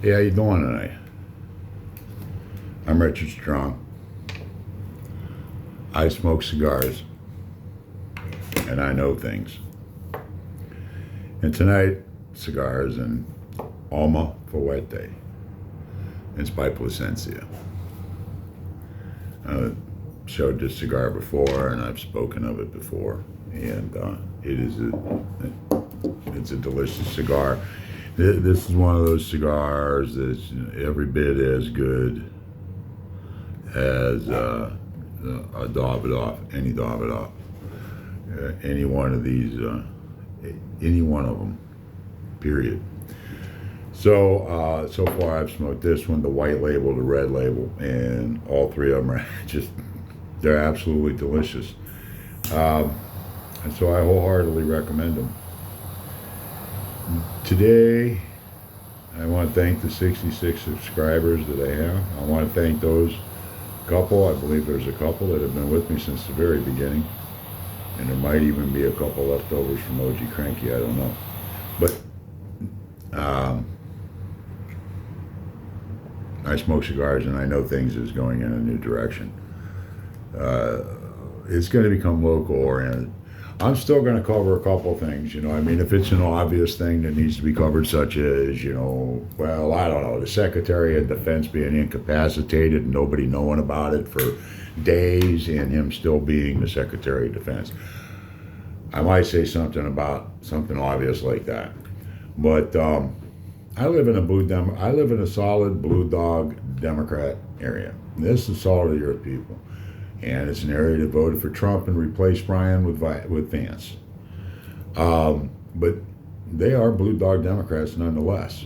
Hey, how you doing tonight? I'm Richard Strong. I smoke cigars, and I know things. And tonight, cigars and Alma Fuerte and Spy Plasencia. I've showed this cigar before, and I've spoken of it before, and it's a delicious cigar. This is one of those cigars that's every bit as good as a Davidoff, any Davidoff, any one of these, any one of them, period. So far I've smoked this one, the white label, the red label, and all three of them are they're absolutely delicious. And so I wholeheartedly recommend them. Today, I want to thank the 66 subscribers that I have. I want to thank those couple, I believe there's a couple that have been with me since the very beginning. And there might even be a couple leftovers from OG Cranky, I don't know. But I smoke cigars and I know things is going in a new direction. It's going to become local oriented. I'm still going to cover a couple things, I mean, if it's an obvious thing that needs to be covered, such as, well, I don't know, the Secretary of Defense being incapacitated and nobody knowing about it for days and him still being the Secretary of Defense. I might say something about something obvious like that. But I live in a solid blue dog Democrat area. This is solid of the earth people. And it's an area that voted for Trump and replaced Bryan with Vance. But they are blue dog Democrats nonetheless.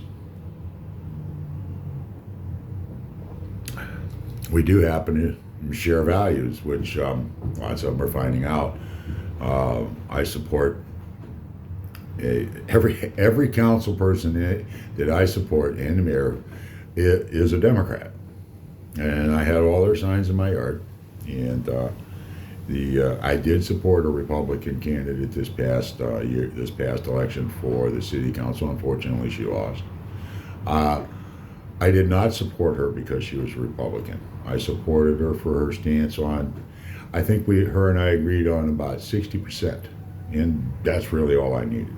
We do happen to share values, which lots of them are finding out. I support every council person that I support and the mayor is a Democrat. And I had all their signs in my yard. And I did support a Republican candidate this past election for the city council. Unfortunately, she lost. I did not support her because she was a Republican. I supported her for her stance on. I think her and I agreed on about 60%, and that's really all I needed.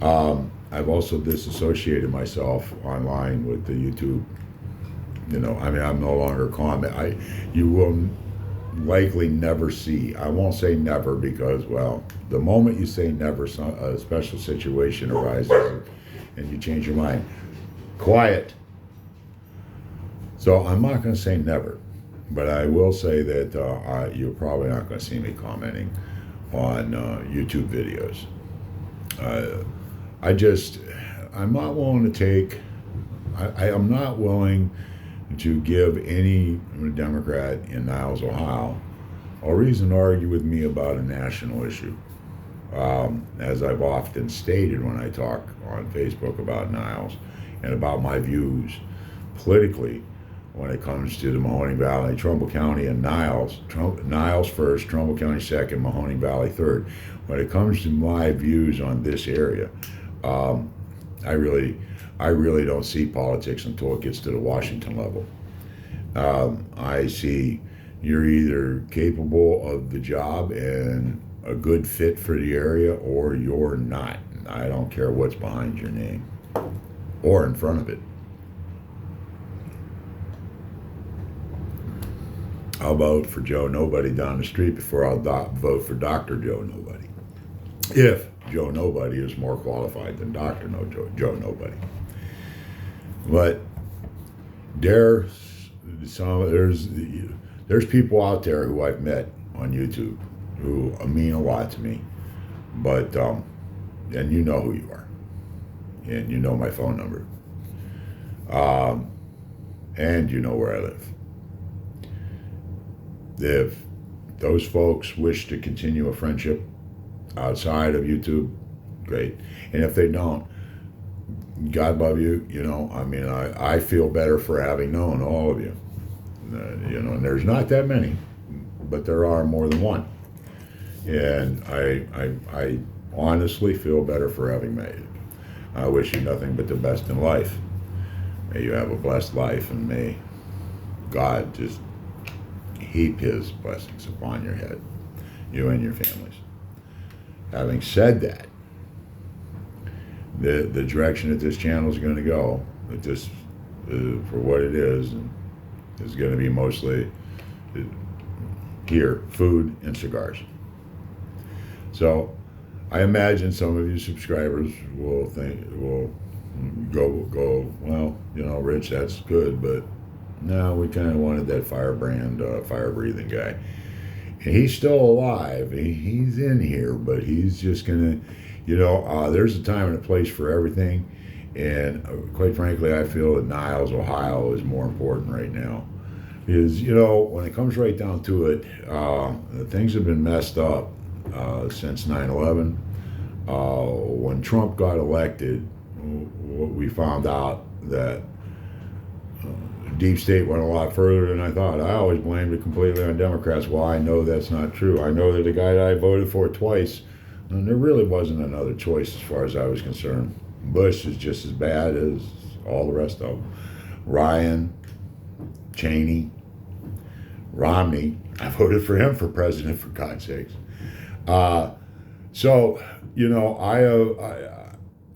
I've also disassociated myself online with the YouTube. I'm no longer comment. You will likely never see. I won't say never because, well, the moment you say never, a special situation arises and you change your mind. Quiet. So I'm not going to say never, but I will say that you're probably not going to see me commenting on YouTube videos. I'm not willing to take. I am not willing to give any Democrat in Niles, Ohio, a reason to argue with me about a national issue. As I've often stated when I talk on Facebook about Niles and about my views politically when it comes to the Mahoning Valley, Trumbull County, and Niles. Niles first, Trumbull County second, Mahoning Valley third. When it comes to my views on this area, I really don't see politics until it gets to the Washington level. I see you're either capable of the job and a good fit for the area, or you're not. I don't care what's behind your name or in front of it. I'll vote for Joe Nobody down the street before I'll vote for Dr. Joe Nobody. If Joe Nobody is more qualified than Dr. Joe Nobody. But there's people out there who I've met on YouTube who mean a lot to me. But and you know who you are, and you know my phone number, and you know where I live. If those folks wish to continue a friendship outside of YouTube, great. And if they don't, God love you. I feel better for having known all of you. And there's not that many, but there are more than one. And I honestly feel better for having made it. I wish you nothing but the best in life. May you have a blessed life, and may God just heap his blessings upon your head, you and your families. Having said that, the direction that this channel is going to go, that this, for what it is going to be mostly here, food and cigars. So I imagine some of you subscribers will go, well, Rich, that's good, but no, we kind of wanted that firebrand, fire-breathing guy. And he's still alive. He's in here, but he's just going to, there's a time and a place for everything. And quite frankly, I feel that Niles, Ohio is more important right now. Because, when it comes right down to it, things have been messed up since 9/11. When Trump got elected, we found out that deep state went a lot further than I thought. I always blamed it completely on Democrats. Well, I know that's not true. I know that the guy that I voted for twice, and there really wasn't another choice as far as I was concerned. Bush is just as bad as all the rest of them. Ryan, Cheney, Romney. I voted for him for president, for God's sakes. So,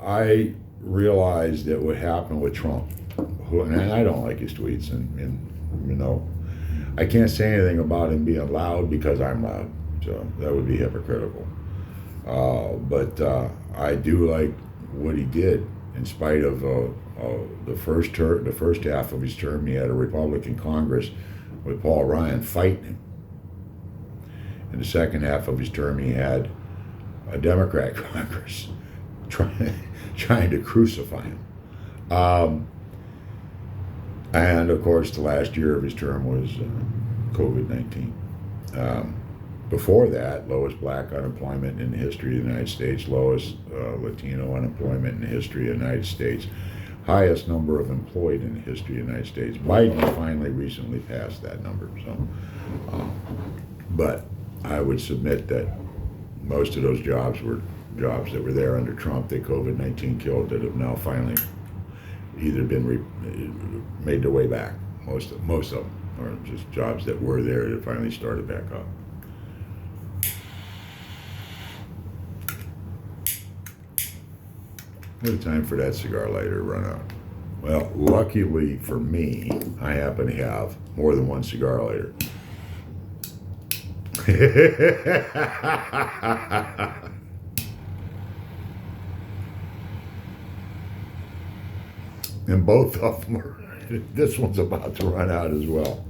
I realized that what happened with Trump, and I don't like his tweets, and I can't say anything about him being loud because I'm loud, so that would be hypocritical. But I do like what he did, in spite of the first half of his term. He had a Republican Congress with Paul Ryan fighting him. In the second half of his term, he had a Democrat Congress trying to crucify him. And of course, the last year of his term was COVID-19. Before that, lowest black unemployment in the history of the United States, lowest Latino unemployment in the history of the United States, highest number of employed in the history of the United States. Biden finally recently passed that number. So, but I would submit that most of those jobs were jobs that were there under Trump that COVID-19 killed, that have now finally either been made their way back. Most of them are just jobs that were there that finally started back up. What a time for that cigar lighter to run out. Well, luckily for me, I happen to have more than one cigar lighter. And both of them are, this one's about to run out as well.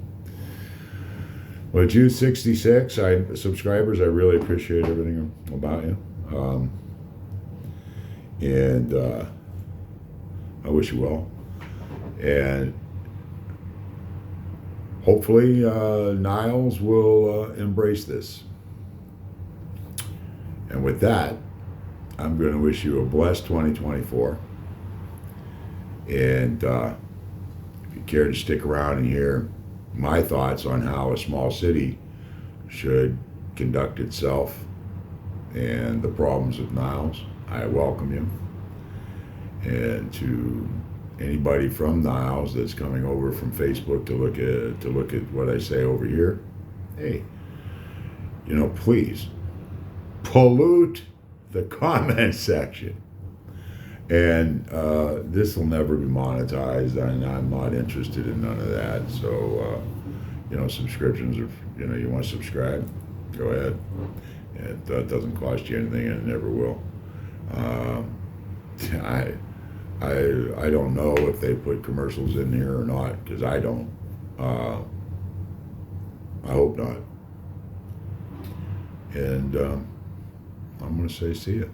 Well, Jude 66, subscribers, I really appreciate everything about you. And I wish you well. And hopefully Niles will embrace this. And with that, I'm going to wish you a blessed 2024. And if you care to stick around and hear my thoughts on how a small city should conduct itself and the problems of Niles, I welcome you. And to anybody from Niles that's coming over from Facebook to look at what I say over here, hey, please pollute the comment section. And this will never be monetized, and I'm not interested in none of that. So, subscriptions, if you want to subscribe, go ahead. It doesn't cost you anything, and it never will. I don't know if they put commercials in here or not, because I don't. I hope not. And I'm going to say see ya.